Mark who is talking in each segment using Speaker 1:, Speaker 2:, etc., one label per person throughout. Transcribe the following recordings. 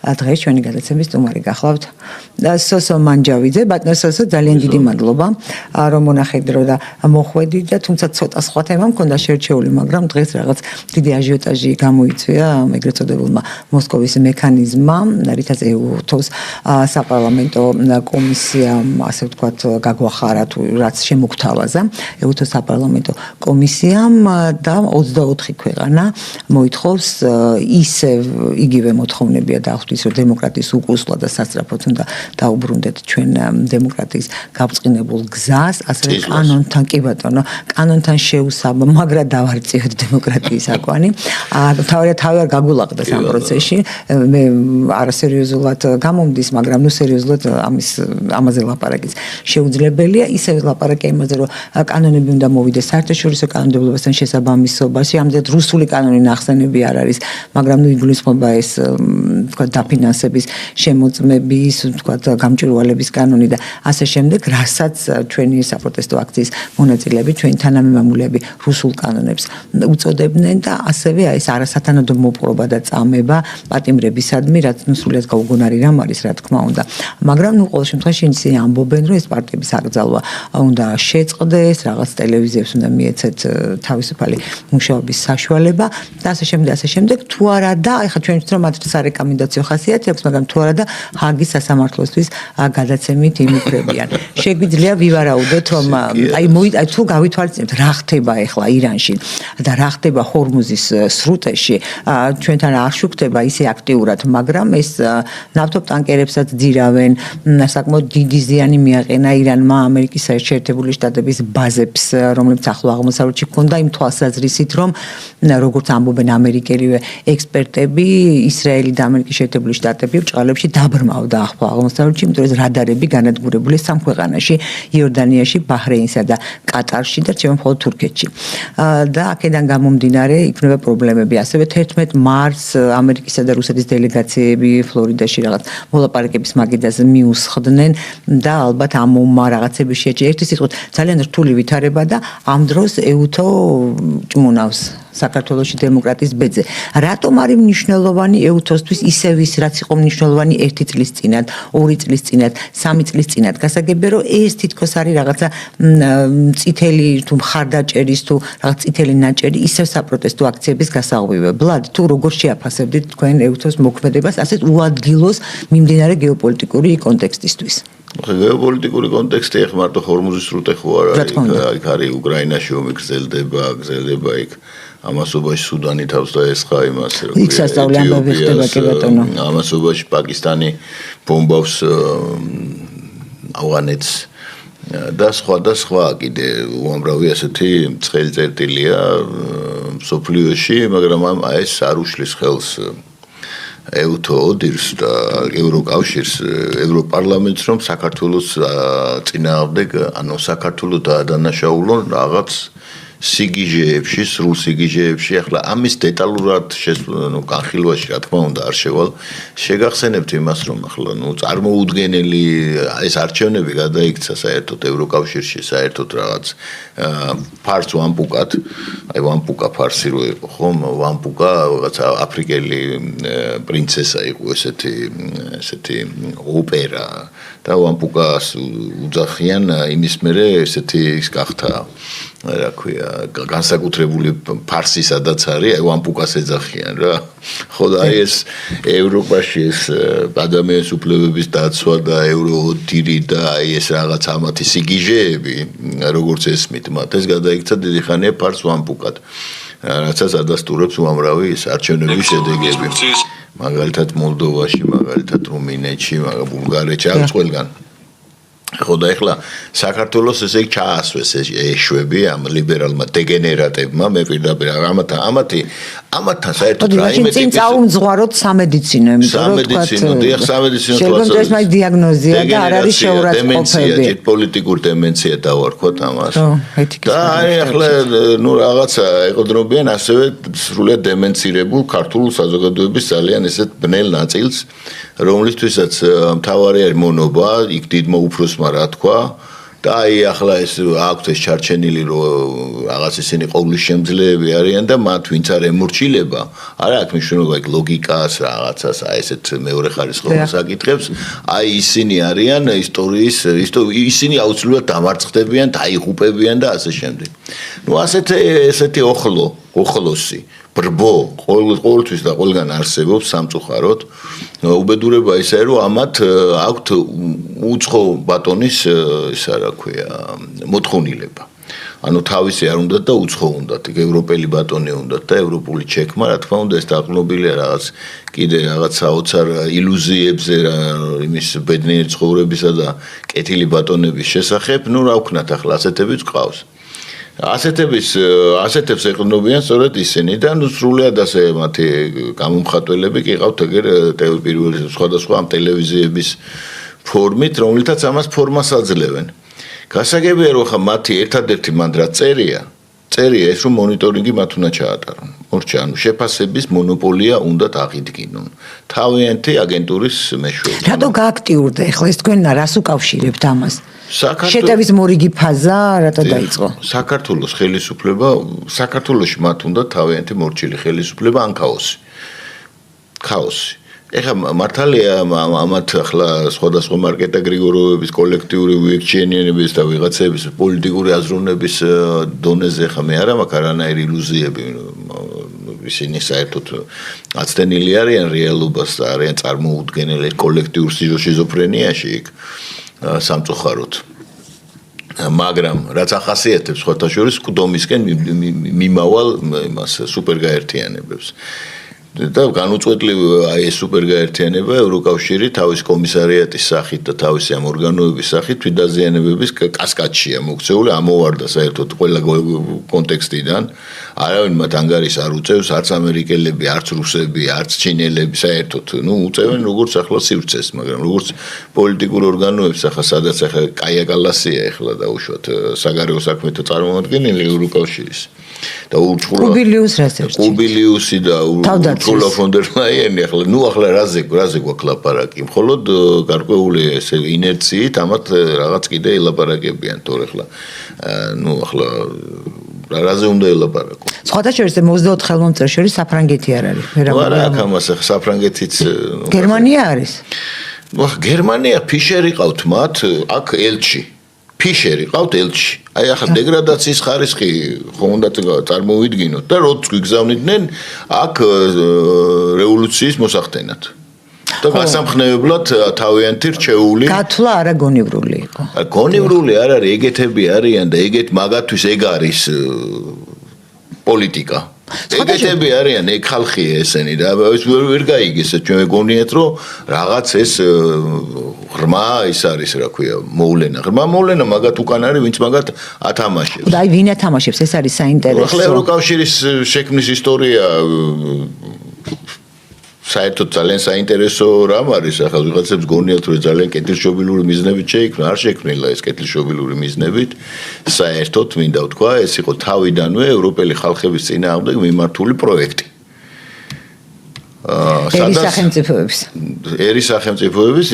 Speaker 1: დღეს ჩვენი გადაცემის სტუმარი გახლავთ სოსო მანჯავიძე. ბატონო სოსო, ძალიან დიდი მადლობა რომ მონახეთ დრო და მოხვედით და თუმცა ცოტა სხვა თემა მქონდა შერჩეული, მაგრამ დღეს რაღაც დიდი აჟიოტაჟი გამოიწვია ეგრეთ წოდებულმა მოსკოვის მექანიზმმა, რითაც EU-ს საპარლამენტო კომისიამ, ასე ვთქვათ, გაგვახარა თუ რაც შემოგთავაზა EU-ს საპარლამენტო კომისიამ და 24 ქვეყანა მოითხოვს ისევ იგივე მოთხოვნებია დაახვთვის, რომ დემოკრატიის უკუსლა და სასწრაფოდ უნდა დაუბრუნდეთ ჩვენ დემოკრატიის გაბრწყინებულ გზას, ასევე კანონთან, კი ბატონო, კანონთან შეუსაბა, მაგრამ დავარწიოთ დემოკრატიის აკვანი. თავი არ გაგულაყდეს ამ პროცესში. მე არასერიოზულად გამომდის, მაგრამ ნუ სერიოზულად ამაზე ლაპარაკიც შეუძლებელია. ისევ ლაპარაკია იმაზე, რომ კანონები უნდა მოვიდეს საერთაშორისო კანონმდებლობასთან შესაბამისობაში. ამდენად რუსული კანონი ნახსენები არ არის, მაგრამ ნუ იგულისხმება ეს თქვა დაფინანსების შემოწმების, თქვა გამჭვირვალების კანონი და ასე შემდეგ, რასაც ჩვენი საპროტესტო აქციის მონაწილეები, ჩვენი თანამემამულეები რუსულ კანონებს უწოდებდნენ და ასევე ეს არასათანადო მოპყრობა და წამება პატიმრებისადმი, რაც ნუ სრულიად გაუგონარი რამ არის, რა თქმა უნდა. მაგრამ ნუ ყოველ შემთხვევაში ისინი ამბობენ, რომ ეს პარტიების აკრძალვა უნდა შეწყდეს, რაღაც ტელევიზიებს უნდა მიეცეთ თავისუფალი მუშაობის საშუალება და ასე შემდეგ. თუ არა და ეხლა ჩვენ ვთქვით, რომ მათ სარეკომენდაციო ხასიათი აქვს, მაგრამ თუ არა და ჰაგის სასამართლოსთვის გადაცემით იმუქრებიან. შეგვიძლია ვივარაუდოთ, რომ აი თუ გავითვალისწინებთ რა ხდება ეხლა ირანში და რა ხდება ჰორმუზის სრუტეში, ჩვენთან არ შუქდება ისე აქტიურად, მაგრამ ეს ნავთობტანკერებსაც ძირავენ, საკმაოდ დიდი ზიანი მიაყენა ირანმა ამერიკის შეერთებული შტატების ბაზებს, რომლებიც ახლო აღმოსავლეთში ჰქონდა, იმ თვალსაზრისით, რომ როგორც ამბობენ ამერიკელივე ექსპერტები, ისრაელი და ამერიკის შეერთებული შტატები ბრჭყალებში დაბრმავდა ახლო აღმოსავლეთში, იმიტომ რომ რადარები განადგურებული სამ ქვეყანაში, იორდანიაში, ბაჰრეინსა და კატარში და რჩება მხოლოდ თურქეთში. და აქედან გამომდინარე იქნება პრობლემები. ასევე 11 მარტს ამერიკისა და რუსეთის დელეგაციები ფლორიდაში რაღაც მოლაპარაკების მაგიდაზე მიუსხდნენ და ალბათ ამომა რაღაცები შეჭი. ერთი სიტყვით ძალიან რთული ვითარება და ამ დროს EU-თო ჭმუნავს საქართველოში დემოკრატიის ბეძზე. რატომ არის მნიშვნელოვანი EU-თოსთვის ისევ ის, რაც იყო მნიშვნელოვანი 1 წლის წინათ, 2 წლის წინათ, 3 წლის წინათ? გასაგებია, რომ ეს თითქოს არის რაღაცა წითელი თუ მხარდაჭერის თუ რაღაც წითელი ნაჭერი ისევ საპროტესტო აქციების გასაღვივებლად, თუ როგორ შეაფასებდით თქვენ EU-თოს მოქმედებას ასეთ უადგილოს მიმდინარე გეოპოლიტიკური კონტექსტისთვის?
Speaker 2: გეოპოლიტიკური კონტექსტი ახ მარტო ჰორმუზის სრუტე ხო არა, იქ არის უკრაინაში ომი გრძელდება იქ ამასობაში სუდანი თავს დაესხა იმას,
Speaker 1: იქ სასწავლი ამბები ხდება, კი ბატონო.
Speaker 2: ამასობაში პაკისტანი ბომბავს ავღანეთს და სხვა კიდე უამრავი ასეთი ცხელი წერტილია მსოფლიოში, მაგრამ ეს არ უშლის ხელს EU-თო ოდირს და ევროკავშირს, ევროპარლამენტს, რომ საქართველოს წინააღმდეგ, ანუ საქართველო დაადანაშაულონ რაღაც სიგიჟეებში, სრულ სიგიჟეებში. ახლა ამის დეტალურად განხილვაში, რა თქმა უნდა, არ შევალ. შეგახსენებთ იმას, რომ ახლა წარმოუდგენელი ეს არჩევნები გადაიქცა საერთოდ ევროკავშირში, საერთოდ რაღაც ფარს ვამპუკად, აი ვამპუკა ფარსი რო იყო, ხომ? ვამპუკა რაღაც აფრიკელი პრინცესა იყო ესეთი ოპერა და ვამპუკას უძახიან იმის მერე ესეთი ის გახდა რა ქვია, განსაკუთრებული ფარსი სადაც არის, აი ვამპუკას ეძახიან რა. ხო და აი ეს ევროპაში ეს ადამიანის უფლებების დაცვა და ევროოდირი და აი ეს რაღაც ამათი სიგიჟეები, როგორც ესმით მათ, ეს გადაიქცა დიდი ხანია ფარს ვამპუკად. რაცაც ადასტურებს უამრავი ეს არჩევნების შედეგები. მაგალითად მოლდოვაში, მაგალითად რუმინეთში, ბულგარეთში, ამ ყველგან. ხო და ეხლა საქართველოს ესე ჩაასვეს ეშვები ამ ლიბერალმა დეგენერატებმა, მე პირდაპირ ამათთან საერთოდ რა იმედი
Speaker 1: წინ წაუმძღვაროთ სამედიცინო, იმიტომ რომ თქვა
Speaker 2: სამედიცინო
Speaker 1: თვალსაზრისით ეს დიაგნოზია და არ არის შეურაცხყოფები.
Speaker 2: პოლიტიკური დემენცია დავარქვათ ამას. და ახლა ნუ რაღაცა ეყრდნობიან ასევე სრულიად დემენცირებულ ქართულ საზოგადოების ძალიან ესეთ ბნელ ნაწილს, რომლისთვისაც მთავარი არის მონობა, იქ დიდმა უფროსმა რა თქვა, და აი ახლა ეს აქვთ ეს ჩარჩენილი რომ რაღაც ისინი ყოვლის შემძლეები არიან და მათ ვინც არ ემორჩილება არა აქვს მნიშვნელობა იქ ლოგიკას რაღაცას აი ესეთ მეორე ხარისხოვან საკითხებს აი ისინი არიან ისტორიის ისინი აუცილებლად დამარცხდებიან დაიღუპებიან და ასე შემდეგ ნუ ესეთი ახლოსი ბრბო ყოველთვის და ყველგან არსებობს სამწუხაროდ უბედურება ისაა რომ ამათ აქვთ უცხო ბატონის ისა რა ქვია მოთხოვნილება ანუ თავისი არ უნდათ და უცხო უნდათ ევროპელი ბატონი უნდათ და ევროპული ჩეკმა რა თქმა უნდა ეს დაყრდნობილია რაღაც კიდე რაღაც საოცარ ილუზიებზე იმის ბედნიერი ცხოვრებისა და კეთილი ბატონების შესახებ ნუ რა ვქნათ ახლა ასეთებიც ყავს ასეთებს ეყრდნობიან სწორედ ისინი და ნუ სრულად ასე მათი გამომხატველები კი ყავთ ეგერ პირველ სხვადასხვა ამ ტელევიზიების ფორმით რომელთაც ამას ფორმას აძლევენ გასაგებია რომ ხა მათი ერთადერთი მანდრა წერია ეს რომ მონიტორინგი მათ უნდა ჩაატარონ მორჩა ანუ შეფასების მონოპოლია უნდათ აღიდგინონ თავიანთი აგენტურის მეშვეობით
Speaker 1: რატო გააქტიურდა ეხლა ეს თქვენ რას უკავშირებთ ამას შეტევის მორიგი ფაზა რატო დაიწყო
Speaker 2: საქართველოს ხელისუფლება საქართველოში მათ უნდა თავიანთი მორჩილი ხელისუფლება ან ქაოსი ეხლა მართალია ამათ ახლა სხვადასხვა მარკეტა გრიგოროვების კოლექტიური უექჩენიანების და ვიღაცების პოლიტიკური აზროვნების დონეზე ხა მე არა მაქვს არანაირი ილუზიები ისინი საერთოდ აცდენილი არიან რეალობას და არიან წარმოუდგენელი კოლექტიურ შიზოფრენიაში იქ სამწუხაროდ მაგრამ რაც ახასიათებს სხვათა შორის კდომისკენ მიმავალ იმას სუპერგაერთიანებებს და განუწყვეტლივ აი ეს სუპერგაერთიანება ევროკავშირი თავის კომისარიატის სახით და თავისი ამ ორგანოების სახით თვითდაზიანებების კასკადშია მოქცეული ამოვარდა საერთოდ ყველა კონტექსტიდან არავინ მათ ანგარიშს არ უწევს არც ამერიკელები არც რუსები არც ჩინელები საერთოდ ნუ უწევენ როგორც ახლა სივრცეს მაგრამ როგორც პოლიტიკურ ორგანოებს ახლა სადაც ახლა კაია კალასია ახლა დაუშვათ საგარეო საქმეთა წარმომადგენელი ევროკავშირის და
Speaker 1: კუბილიუს რასაც
Speaker 2: კუბილიუსი და უცულა ფონდერ ლაიენი ახლა რაზე გვაქვს ლაპარაკი მხოლოდ გარკვეული ესე ინერციით ამათ რაღაც კიდე ელაპარაკებიან თორე ახლა რაზე უნდა ელაპარაკო
Speaker 1: სხვათა შორის 24 ხელმომწერის შორის საფრანგეთი არ არის
Speaker 2: არა აქ ამას საფრანგეთიც
Speaker 1: გერმანია არის
Speaker 2: გერმანია ფიშერი ყავთ მათ აქ ელჩი ფიშერი ყავთ ელჩი აი ახლა დეგრადაციის ხარისხი ხომ უნდა წარმოვიდგინოთ და როც გვიგზავნიდნენ აქ რევოლუციის მოსახდენად და გასამხნევებლად თავიანთი რჩეული
Speaker 1: გათვლა არა გონივრული იყო
Speaker 2: გონივრული არ არის ეგეთები არიან და მაგათთვის ეგ არის პოლიტიკა ეგეთები არიან ეგ ხალხია ესენი და ეს ვერ გაიგეს ჩვენ მეგონიათ რომ რაღაც ეს ღრმა ის არის რა ქვია მოვლენა მაგათ უკან არის ვინც მაგათ ათამაშებს
Speaker 1: და აი ვინ ათამაშებს ეს არის საინტერესო
Speaker 2: ახლა ევროკავშირის შექმნის ისტორია საერთოდ ძალიან საინტერესო რამ არის ახლა ვიღაცებს გონიათ რომ ძალიან კეთილშობილური მიზნებით შეიქმნა არ შექმნილა ეს კეთილშობილური მიზნებით საერთოდ მინდა ვთქვა ეს იყო თავიდანვე ევროპელი ხალხების წინააღმდეგ მიმართული პროექტი ერის სახელმწიფოების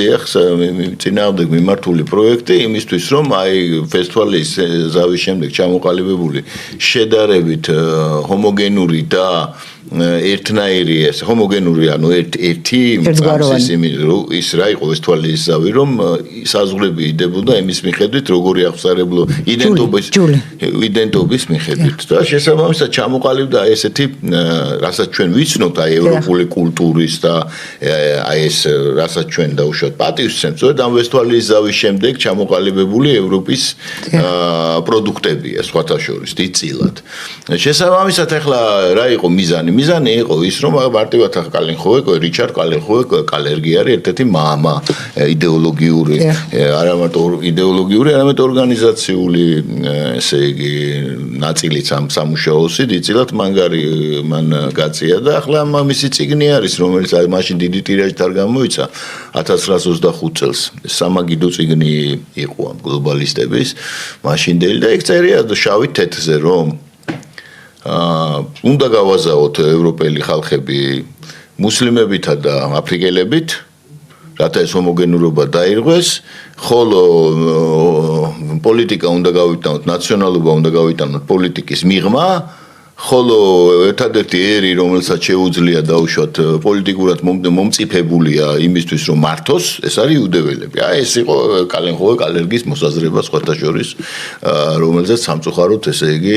Speaker 2: წინააღმდეგ მიმართული პროექტი იმისთვის რომ აი ფესტივალის ზავის შემდეგ ჩამოყალიბებული შედარებით ჰომოგენური და ერთნაირი ეს ჰომოგენური ანუ ერთი ის რა იყო ვესტფალიის ზავი რომ საზღვრები იდებოდა იმის მიხედვით როგორი აღსარებლო იდენტობის მიხედვით და შესაბამისად ჩამოყალიბდა ესეთი რასაც ჩვენ ვიცნობთ აი ევროპული კულტურის და აი ეს რასაც ჩვენ დაუშვათ პატივსცემს სწორედ ამ ვესტფალიის ზავის შემდეგ ჩამოყალიბებული ევროპის პროდუქტებია სხვათა შორის დიდწილად შესაბამისად ახლა რა იყო მიზანი იყო ის რომ მარტივად კალენხოვე რიჩარდ კალერგი არის ერთ-ერთი მამა იდეოლოგიური არა მარტო იდეოლოგიური არამედ ორგანიზაციული ესე იგი ნაწილიც ამ სამუშაოსი დიდწილად მან გაწია და ახლა მისი წიგნი არის რომელიც მაშინ დიდი ტირაჟით არ გამოიცა 1925 წელს სამაგიდო წიგნი იყო ამ გლობალისტების მაშინდელი და ეგ წერია შავით თეთრზე რომ უნდა გავაზაოთ ევროპელი ხალხები მუსლიმებითა და აფრიკელებით რათა ეს ჰომოგენურობა დაირღვეს, ხოლო პოლიტიკა უნდა გავიტანოთ, ნაციონალობა უნდა გავიტანოთ პოლიტიკის მიღმა, ხოლო ერთადერთი ერი, რომელსაც შეუძლია დაუშვათ პოლიტიკურად მომწიფებულია იმისთვის, რომ მართოს, ეს არის იუდეველები. ეს იყო კალენხოვე კალერგის მოსაზრება სხვათა შორის, რომელზეც სამწუხაროდ, ესე იგი,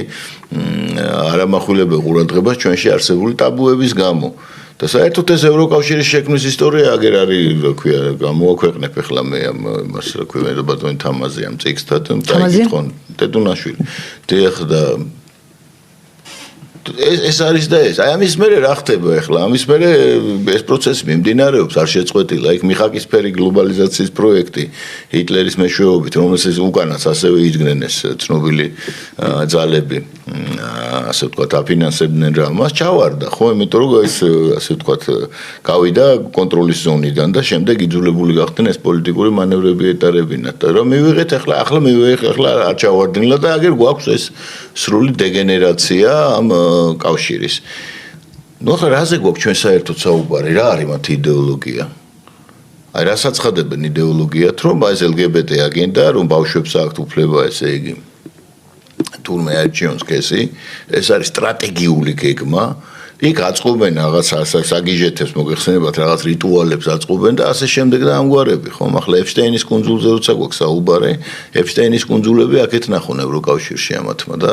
Speaker 2: არ ამახვილებენ ყურადღებას ჩვენში არსებული ტაბუების გამო. და საერთოდ ეს ევროკავშირის შექმნის ისტორია აგერ არის, რა ქვია, გამოაქვეყნებ ახლა მე ამ იმას, რა ქვია, ბატონი თამაზი ამ წიგნთან, დაიკითხონ ტეტუნაშვილი. დიახ და ეს არის და ეს. აი ამის მერე რა ხდება ახლა? ამის მერე ეს პროცესი მიმდინარეობს, არ შეწყვეტილა. იქ მიხაკისფერი გლობალიზაციის პროექტი ჰიტლერის მეშვეობით, რომელსაც უკანაც ასევე იძგნენ ეს ცნობილი ძალები, ასე ვთქვათ, აფინანსებდნენ რა. მას ჩავარდა, ხო, იმიტომ რომ ეს ასე ვთქვათ, გავიდა კონტროლის ზონიდან და შემდეგ იძულებული გახდნენ ეს პოლიტიკური მანევრები ეტარებინათ. და რომ მივიღეთ ახლა მივიღეთ, ახლა არ ჩავარდნილა და აგერ გვაქვს ეს სრული დეგენერაცია ამ კავშირის. ნუ ახლა რაზე გვაქვს ჩვენ საერთოდ საუბარი, რა არის მათი იდეოლოგია? აი რა საცხადებენ იდეოლოგიათ, რომ ეს LGBT აგენდა, რომ ბავშვებს აქვთ უფლება, ესე იგი, თურმე არჩევნს კესი, ეს არის სტრატეგიული გეგმა. იქ აწყობენ რაღაც საგიჟეთებს, მოგეხსენებათ, რაღაც რიტუალებს აწყობენ და ასე შემდეგ და ამგვარები, ხომ? ახლა ეფშტეინის კუნძულზე როცა გვაქვს საუბარი, ეფშტეინის კუნძულები აქეთ ნახონ ევროკავშირში ამათმა და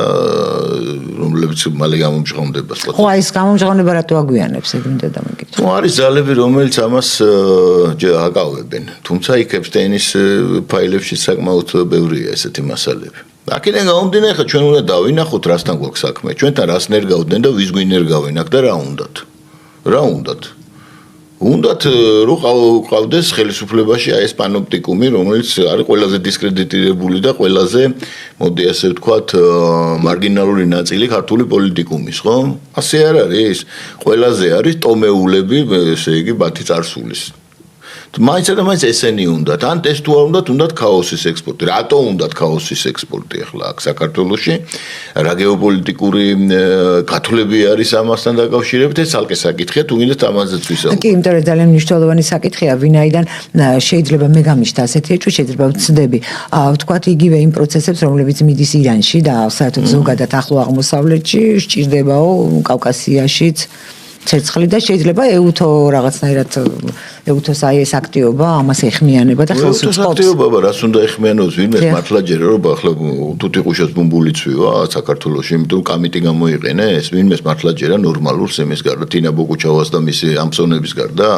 Speaker 2: რომლებიც მალე გამომჟღავნდება.
Speaker 1: ხო, აი ეს გამომჟღავნება რატო აგვიანებს, ეგ მინდა დამეკითხო.
Speaker 2: ნუ არის ძალები, რომელიც ამას აკავებენ. თუმცა იქ ეფშტეინის ფაილებში საკმაოდ ბევრია ესეთი მასალები. აქედან გამომდინარე, ხა ჩვენ უნდა დავინახოთ, რასთან გვაქვს საქმე. ჩვენთან რას ნერგავდნენ და ვის გვინერგავენ აქ და რა უნდათ? რა უნდათ? უნდათ რომ ყავდეს ხელისუფლებაში აი ეს პანოპტიკუმი, რომელიც არის ყველაზე დისკრედიტირებული და ყველაზე, მოდი ასე ვთქვათ, მარგინალური ნაწილი ქართული პოლიტიკუმის, ხო? ასე არ არის. ყველაზე არის ტომეულები, ესე იგი, ბათი წარსულის. მაინც და მაინც ესენი უნდათ. ან ეს თუ არ უნდათ ქაოსის ექსპორტი. რატო უნდათ ქაოსის ექსპორტი ახლა აქ საქართველოში? რა გეოპოლიტიკური გათვლები არის ამასთან დაკავშირებით? ეს ცალკე საკითხია, თუ გინდათ ამაზეც ვისაუბროთ.
Speaker 1: კი, იმიტომ რომ ძალიან მნიშვნელოვანი საკითხია, ვინაიდან შეიძლება მე გამიშთა ასეთი ეჭვი, შეიძლება ვწდები. ვთქვათ, იგივე იმ პროცესებს, რომლებიც მიდის ირანში და საერთოდ ზოგადად ახლო აღმოსავლეთში, სჭირდებაო კავკასიაშიც. ცერცხლი და შეიძლება ეუთო რაღაცნაირად ეუთოს აი ეს აქტიობა ამას ეხმიანება და ხელს უწყობს.
Speaker 2: აქტიობა რას უნდა ეხმიანოს ვინმეს მართლა ჯერა ახლა თუთიყუშას ბუმბულიცვივა საქართველოში, იმიტომ კამიტი გამოიყენეს, ვინმეს მართლა ჯერა ნორმალურს იმის გარდა თინა ბოგუჩავას და მისი ამსონების გარდა,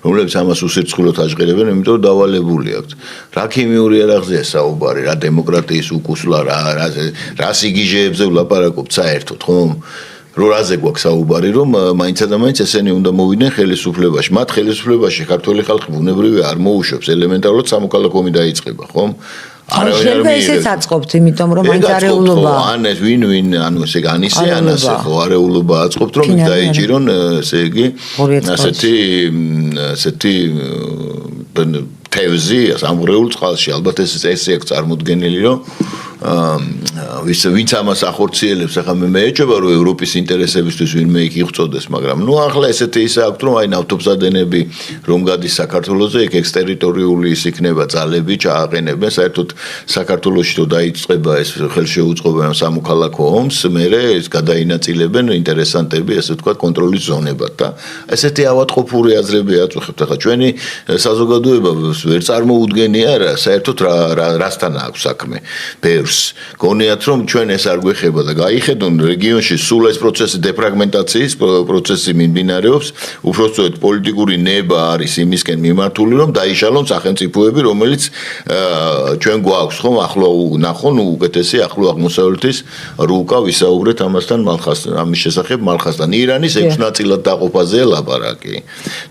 Speaker 2: რომლებიც ამას უსირცხვილოდ აჟღერებენ, იმიტომ რომ დავალებული აქვს. რა ქიმიური არაღზია საუბარი, რა დემოკრატიის უკუსლა, რა სიგიჟეებზე ვლაპარაკობთ საერთოდ, ხომ? რო რაზე გვაქვს საუბარი, რომ მაინცა და მაინც ესენი უნდა მოვიდნენ ხელისუფლებაში. მათ ხელისუფლებაში ქართველი ხალხი ბუნებრივი არ მოუშვებს, ელემენტარულად სამოქალაქო ომი დაიწყება, ხომ?
Speaker 1: შეიძლება ესეც აწყობთ, იმიტომ რომ მაინც არეულობა.
Speaker 2: ან ეს ვინ, ანუ ესე განისე, ან ასე ხო არეულობა აწყობთ, რომ დაიჭირონ, ესე იგი, ასეთი თევზი ამღრეულ წყალში. ალბათ ეს აქ წარმოდგენილი, რომ ვინც ამას ახორციელებს, ახლა მე ეჭვება, რომ ევროპის ინტერესებისთვის ვინმე იქ იღვწოდეს, მაგრამ ნუ ახლა ესეთი ისე აქვს, რომ აი ნავთობსადენები რომ გადის საქართველოზე, იქ ექსტერიტორიული ის იქნება ძალები ჩააყენებენ, საერთოდ საქართველოში თუ დაიწყება ეს ხელშეუწყობა სამოქალაქო ომს, მერე ეს გადაინაწილებენ ინტერესანტები, ასე ვთქვათ, კონტროლის ზონებად და ესეთი ავადმყოფური აზრები აწუხებთ. ახლა ჩვენი საზოგადოება ვერ წარმოუდგენია რა, საერთოდ რასთან აქვს საქმე. ბევრს გონიათ რომ ჩვენ ეს არ გვეხება და გაიხედონ რეგიონში სულ ეს პროცესი დეფრაგმენტაციის პროცესი მიმდინარეობს, უბრალოდ პოლიტიკური ნება არის იმისკენ მიმართული, რომ დაიშალონ სახელმწიფოები, რომელიც ჩვენ გვაქვს, ხომ, ახლო ნახონ უკეთესი ახლო აღმოსავლეთის რუკა ვისაუბრეთ ამასთან მალხასთან, ამის შესახებ მალხასთან. ირანის 6 ნაწილად დაყოფაზეა ლაპარაკი.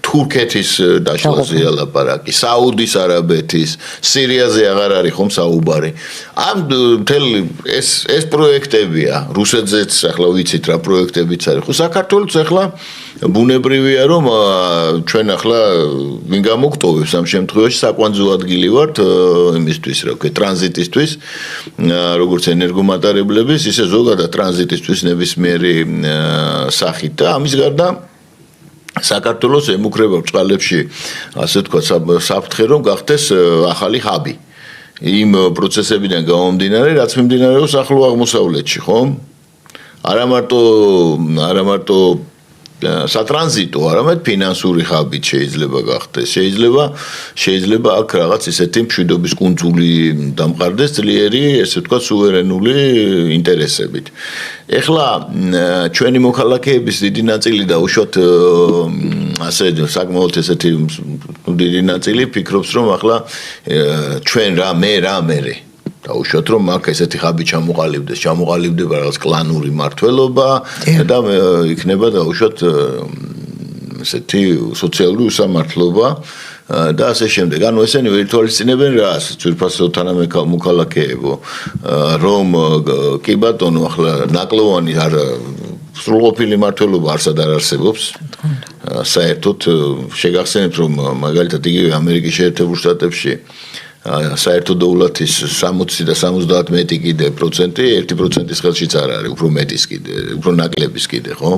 Speaker 2: თურქეთის დაშლაზეა ლაპარაკი. საუდის არაბეთის, სირიაზე აღარ არის ხომ საუბარი. ამ მთელი ეს პროექტებია, რუსეთზეც ახლა ვიცით რა პროექტებიც არის. ხო საქართველოს ახლა ბუნებრივია რომ ჩვენ ახლა ვინ გამოგვტოვებს ამ შემთხვევაში საკვანძო ადგილი ვართ იმისთვის, რა ვქო, ტრანზიტისთვის, როგორც ენერგომატარებლების, ისე ზოგადად ტრანზიტისთვის ნებისმიერი სახით და ამის გარდა საქართველოს ემუქრება ბრწყალებში, ასე თქვა, საფრთხე რომ გახდეს ახალი ჰაბი. იმ პროცესებიდან გამომდინარე, რაც მიმდინარეობს ახლო აღმოსავლეთში, ხო? არა მარტო სატრანზიტო, არამედ ფინანსური ჰაბით შეიძლება გახდეს. შეიძლება აქ რაღაც ისეთი მშვიდობის კუნძული დამყარდეს ძლიერი, ესე ვთქვათ, სუვერენული ინტერესებით. ეხლა ჩვენი მოქალაქეების დიდი ნაწილი დაუშვათ ასე საკმაოდ ესეთი დიდი ნაწილი ფიქრობს, რომ ახლა ჩვენ მე დაუშვათ რომ აქ ესეთი ხაბი ჩამოყალიბდება რაღაც კლანური მართლობა და იქნება დაუშვათ ესეთი სოციალური უსამართლობა და ასე შემდეგ. ანუ ესენი ვირტუალიზებენ რას? ძვირფასო თანამოქალაქეებო, რომ კი ბატონო, ახლა ნაკლოვანი არ სრულყოფილი მართლობა არსად არ არსებობს. საერთოდ შეგახსენებთ, რომ მაგალითად იგივე ამერიკის შეერთებულ შტატებში საერთო დოულათის 60 და 70 მეტი კიდე პროცენტი 1%-ის ხელშიც არ არის, უფრო მეტის კიდე, უფრო ნაკლების კიდე, ხო?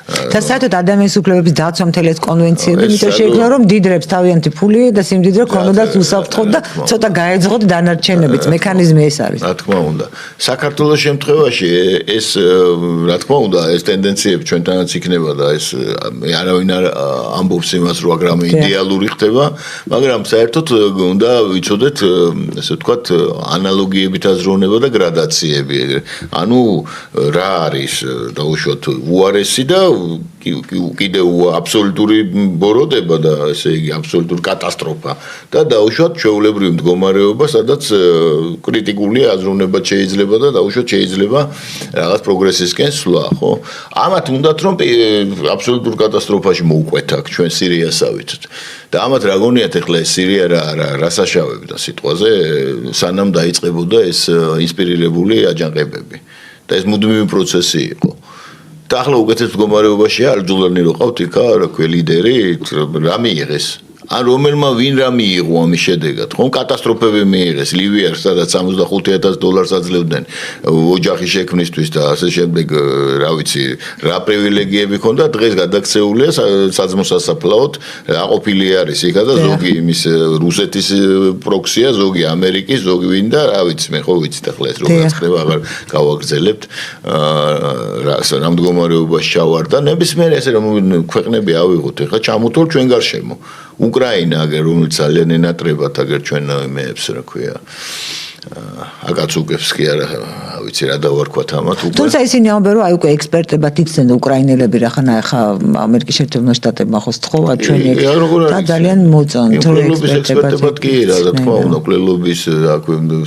Speaker 1: და საერთოდ ადამიანის უფლებების დაცვა მთელი ეს კონვენციები, იმიტომ შეიქმნა რომ დიდრებს თავიანთი ფული და სიმდიდრე ქონოდათ უსაფრთხოდ და ცოტა გაეძღოთ დანარჩენებიც, მექანიზმი ეს არის.
Speaker 2: რა თქმა უნდა. საქართველოს შემთხვევაში ეს რა თქმა უნდა, ეს ტენდენციები ჩვენთანაც იქნება და ეს არავინ არ ამბობს იმას, რომ აგრამე იდეალური ხდება, მაგრამ საერთოდ უნდა ვიცოდეთ, ესე ვთქვათ, ანალოგიებით აზროვნება და გრადაციები. ანუ რა არის დაუშვათ უარესი და კიდევ აბსოლუტური ბოროტება და ესე იგი აბსოლუტური კატასტროფა და დაუშვათ ჩვეულებრივი მდგომარეობა, სადაც კრიტიკული აზროვნება შეიძლება და დაუშვათ შეიძლება რაღაც პროგრესისკენ სვლა, ხო? ამათ უნდათ რომ აბსოლუტურ კატასტროფაში მოუყვეთ აქ ჩვენ სირიასავით. და ამათ რა გონიათ ახლა ეს სირია რა საშავებდა სიტყვაზე, სანამ დაიწყებოდა ეს ინსპირირებული აჯანყებები. და ეს მუდმივი პროცესი იყო. და ახლა უკეთეს მდგომარეობაშია არ ჯულანი რო ყავთ იქა, რა ქვია, ლიდერი, რა მიიღეს? ან რომელმა ვინ რა მიიღო ამის შედეგად, ხო? კატასტროფები მიიღეს, ლივიაში, სადაც $65,000 აძლევდნენ ოჯახის შექმნისთვის და ასე შემდეგ, რა ვიცი, რა პრივილეგიები ჰქონდა, დღეს გადაქცეულია საძმო სასაფლაოდ, აყოფილი არის იქა და ზოგი იმის რუსეთის პროქსია, ზოგი ამერიკის, ზოგი ვინ და რა ვიცი, მე ხო ვიცით ახლა ეს როგორ ხდება, აღარ გავაგრძელებთ. რა მდგომარეობაში ჩავარდა, ნებისმიერ ესე რომ ქვეყნები ავიღოთ, ეხლა ჩამოთვალ ჩვენ გარშემო. უკრაინა აგერ რომელიც ძალიან ენატრებათ აგერ ჩვენ მეებს რა ქვია აკაცუკებს კი არა ვიცი რა დავარქვათ ამათ უკვე
Speaker 1: თუმცა ისინი ამბობენ რომ აი უკვე ექსპერტებად იქცნენ უკრაინელები ახლა ამერიკის შეერთებულ შტატებმა ხო სთხოვა ჩვენი და ძალიან მოწონთ
Speaker 2: ექსპერტებად კი რა თქმა უნდა კვლელობის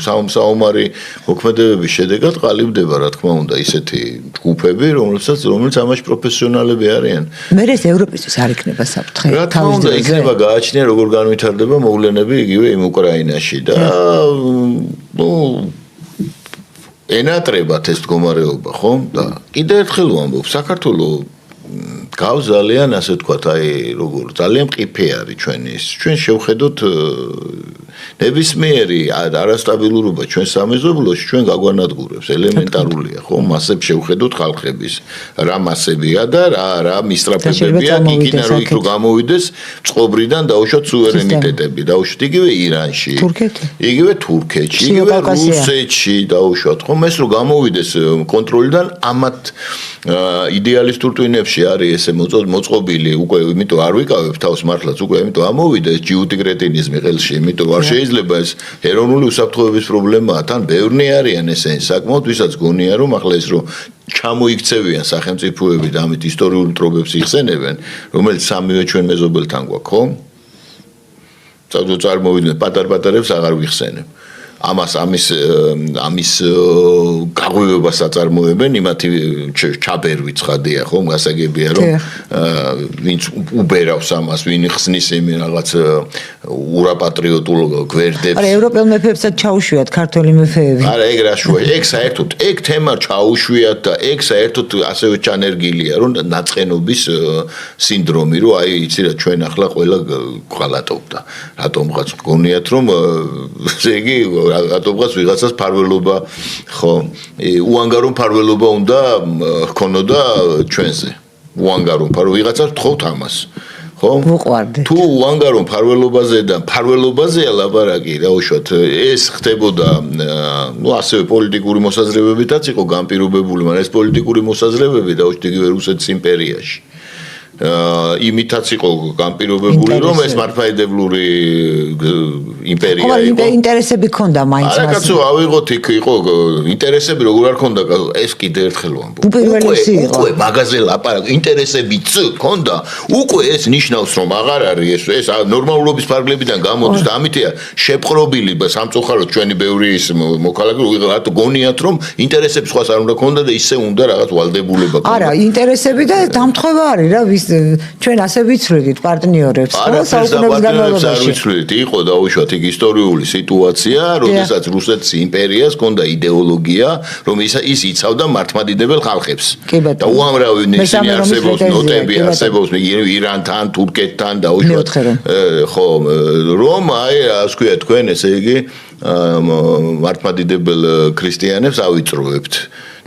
Speaker 2: საომარი მოქმედებების შედეგად ყალიბდება რა თქმა უნდა ისეთი ჯგუფები რომელიც ამაში პროფესიონალები არიან
Speaker 1: მე ეს ევროპისთვის არ იქნება საფრთხე
Speaker 2: რა თქმა უნდა იქნება გააჩნია როგორ განვითარდება მოვლენები იგივე იმ უკრაინაში და ენატრებათ ეს მდგომარეობა, ხო? და კიდევ ერთხელ ვამბობ, საქართველოს გავს ძალიან, ასე ვთქვათ, აი, როგორ ძალიან მყიფე არის ჩვენ შევხედოთ ნებისმიერი არასტაბილურობა ჩვენ სამეზობლოში ჩვენ გაგვანადგურებს, ელემენტარულია, ხო? მასებს შევხედოთ ხალხების, რა მასებია და რა მისწრაფებებია, იქიდან რო იქ რო გამოვიდეს წყობრიდან დაუშვათ სუვერენიტეტები, დაუშვათ იგივე ირანში, იგივე თურქეთში, იგივე რუსეთში დაუშვათ, ხო? ეს რო გამოვიდეს კონტროლიდან ამათ იდეალისტურ ტვინებში არის ესე მოწყობილი უკვე იმიტომ არ ვიკავებ თავს მართლაც უკვე იმიტომ ამოვიდა ეს ჯიუტიკრეტინიზმი ხელში იმიტომ არ შეიძლება ეს ეროვნული უსაფრთხოების პრობლემაა თან ბევრნი არიან ესენი საკმაოდ ვისაც გონია რომ ახლა ეს რომ ჩამოიქცევიან სახელმწიფოები და ამით ისტორიულ მტრობებს იხსენებენ რომელიც სამივე ჩვენ მეზობელთან გვაქვს ხო წარმოვიდნენ პატარ-პატარებს აღარ ვიხსენებ ამის გაღვივებას აწარმოებენ იმათი ჩაბერვი ცხადია ხო გასაგებია რომ ვინც უბერავს ამას ვინ ხსნის იმ რაღაც ურაპატრიოტულ გვერდებს
Speaker 1: არა ევროპელ მეფეებსაც ჩაუშვიათ ქართველი მეფეები
Speaker 2: არა ეგ რა შუა ეგ საერთოდ ეგ თემა ჩაუშვიათ და ეგ საერთოდ ასევე ჩანერგილია რომ ნაწყენობის სინდრომი რომ აი იცი რა ჩვენ ახლა ყველა ყალატობდა რატომღაც გონიათ რომ ესე იგი რატომღაც ვიღაცას ფარველობა ხო უანგარო ფარველობა უნდა ჰქონოდა ჩვენზე უანგარო მფარველი ვიღაცას თხოვთ ამას. ხო?
Speaker 1: ვუყვარდეთ.
Speaker 2: თუ უანგარო მფარველობაზე და მფარველობაზეა ლაპარაკი, რა უშუალოდ ეს ხდებოდა, ასევე პოლიტიკური მოსაზრებებითაც იყო განპირობებული, მაგრამ ეს პოლიტიკური მოსაზრებები და უშუალოდ რუსეთის იმპერიაში. იმითაც იყო განპირობებული, რომ ეს მართლმადიდებლური იმპერია იყო.
Speaker 1: ხო, ინტერესები ქონდა მაინც მას.
Speaker 2: არა, კაცო, ავიღოთ იქ იყო ინტერესები როგორ არ ქონდა, ეს კიდე ერთხელ ვამბობ.
Speaker 1: უპირველესი იყო.
Speaker 2: უკვე მაგაზე ლაპარაკი, ინტერესებიც ქონდა. უკვე ეს ნიშნავს, რომ აღარ არის ეს ნორმალურობის ფარგლებიდან გამოდის და ამიტია შეპყრობილი სამწუხაროდ ჩვენი ბევრი ის მოქალაქე რატო გონიათ, რომ ინტერესები სხვას არ უნდა ქონდა და ისე უნდა რაღაც ვალდებულება ქონდა.
Speaker 1: არა, ინტერესები და დამთხევა არის რა, ჩვენ ასე ვიცვლით პარტნიორებს, ხო, საუკუნეების განმავლობაში.
Speaker 2: არ ვიცვლით, იყო დაუშვათ იქ ისტორიული სიტუაცია, როდესაც რუსეთის იმპერიას ჰქონდა იდეოლოგია, რომ ის იცავდა მართლმადიდებელ ხალხებს. და უამრავი ისინი არსებობს ნოტები, არსებობს ირანთან, თურქეთთან დაუშვათ. ხო, რომ აი, ასე ვქვია თქვენ, ესე იგი მართლმადიდებელ ქრისტიანებს ავიწროებთ.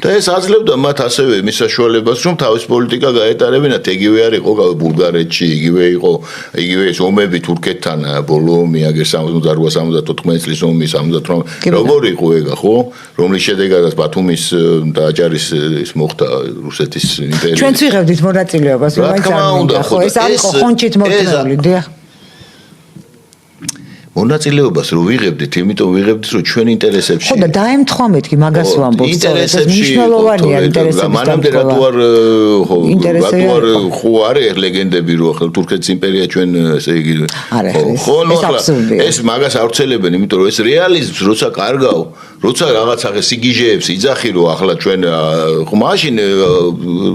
Speaker 2: და ეს აძლევდა მათ ასევე მის საშუალებას, რომ თავის პოლიტიკა გაეტარებინათ. იგივე არ იყო ბულგარეთში, იგივე იყო ეს ომები თურქეთთან, ბოლო ომი აგერ 68-74 წლის ომი 78 როგორ იყო ეგა, ხო? რომლის შედეგადაც ბათუმის და აჭარის ის მოხდა რუსეთის იმპერია.
Speaker 1: ჩვენც ვიღებდით მონაწილეობას, რომ აი წარმოიდა, ხო, ეს არ იყო ხონჩით მოქმედული, დიახ.
Speaker 2: მონაწილეობას რო ვიღებდით, იმიტომ ვიღებდით, რომ ჩვენ ინტერესებში.
Speaker 1: ხო და დაემთხვა მეთქი მაგას ვამბობ, ეს მნიშვნელოვანია ინტერესების
Speaker 2: მანამდე რატო არ ხო არის ლეგენდები, რომ ახლა თურქეთის იმპერია ჩვენ ესე იგი ხო ეს მაგას ავრცელებენ, იმიტომ რომ ეს რეალიზმს როცა კარგავ, როცა რაღაცა სიგიჟეებს იძახი, რომ ახლა ჩვენ ხო მაშინ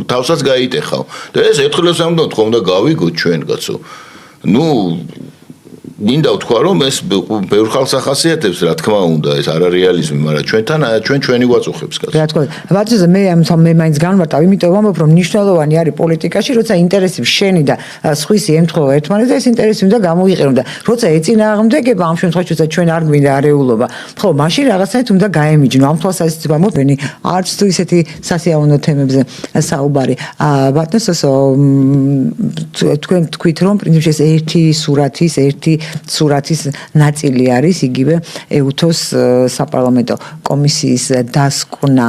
Speaker 2: თავსაც გაიტეხავ. და ეს ერთხელს ამ თქო და გავიგოთ ჩვენ კაცო. მინდა ვთქვა, რომ ეს ბევრ ხალხს ახასიათებს, რა თქმა უნდა, ეს არა რეალიზმი, მაგრამ ჩვენ ჩვენი ვაწუხებს კაცო.
Speaker 1: რა თქმა უნდა, ბატონო, მე მაინც განვარტავ, იმიტომ ვამბობ, რომ მნიშვნელოვანი არის პოლიტიკაში, როცა ინტერესი შენი და სხვისი ემთხვევა ერთმანეთს და ეს ინტერესი უნდა გამოიყენო და როცა ეწინააღმდეგება ამ შემთხვევაში, როცა ჩვენ არ გვინდა არეულობა, ხო, მაშინ რაღაცნაირად უნდა გაემიჯნო. ამ თვალსაზრისით ვამბობ, არც თუ ისეთი სასიამოვნო თემებზე საუბარი. ბატონო, თქვენ თქვით, რომ პრინციპში ეს ერთი სურათის ნაწილი არის იგივე ეუთოს საპარლამენტო კომისიის დასკვნა.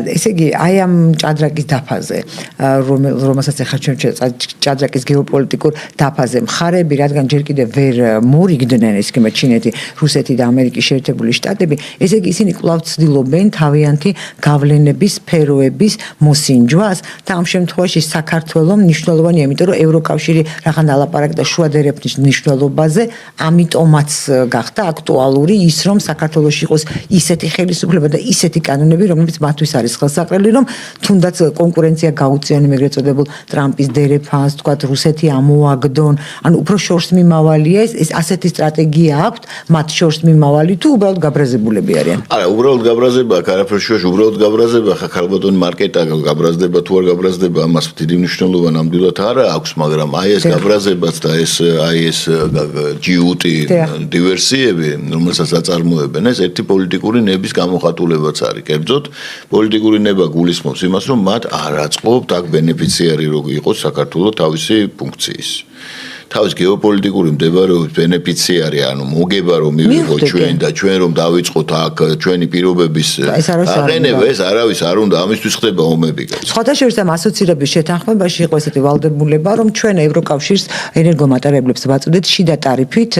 Speaker 1: ესე იგი, აი ამ ჭადრაკის დაფაზე, რომელსაც ახლა ჩვენ ჭადრაკის გეოპოლიტიკურ დაფაზე მხარები, რადგან ჯერ კიდევ ვერ მორიგდნენ ესკემა ჩინეთი, რუსეთი და ამერიკის შეერთებული შტატები, ესე იგი ისინი კვლავ ცდილობენ თავიანთი გავლენების სფეროების მოსინჯვას და ამ შემთხვევაში საქართველოს მნიშვნელოვანია, იმიტომ რომ ევროკავშირი რაღაც ალაპარაკდა შუადერების მნიშვნელობაზე, ამიტომაც გახდა აქტუალური ის, რომ საქართველოში იყოს ისეთი ხელისუფლება და ისეთი კანონები, რომლებიც მათთვის არის ხელსაყრელი, რომ თუნდაც კონკურენცია გაუწიონ ეგრეთ წოდებულ ტრამპის დერეფანს, თქვათ რუსეთი ამოაგდონ, ანუ უფრო შორს მიმავალია ეს ასეთი სტრატეგია აქვთ, მათ შორს მიმავალი თუ უბრალოდ გაბრაზებულები არიან?
Speaker 2: არა, უბრალოდ გაბრაზება აქ არაფერ შუაში, უბრალოდ გაბრაზება ხა ქალბატონი მარკეტა გაბრაზდება თუ არ გაბრაზდება, ამას დიდი მნიშვნელობა ნამდვილად არა აქვს, მაგრამ აი ეს გაბრაზებაც და ეს ჯიუტი დივერსიები, რომელსაც აწარმოებენ, ეს ერთი პოლიტიკური ნების გამოხატულებაც არის. კერძოდ, პოლიტიკური ნება გულისხმობს იმას, რომ მათ არ აწყობთ აქ ბენეფიციარი როგორ იყოს საქართველოს თავისი ფუნქციის. თავის გეოპოლიტიკური მდებარეობის ბენეფიციარი, ანუ მოგება რომ მივიღოთ ჩვენ და ჩვენ რომ დავიწყოთ აქ ჩვენი პირობების აღენება, ეს არავის არ უნდა, ამისთვის ხდება ომები.
Speaker 1: სხვათა შორის ამ ასოცირების შეთანხმებაში იყო ესეთი ვალდებულება, რომ ჩვენ ევროკავშირს ენერგომატერიალებს ვაწოდეთ შიდა ტარიფით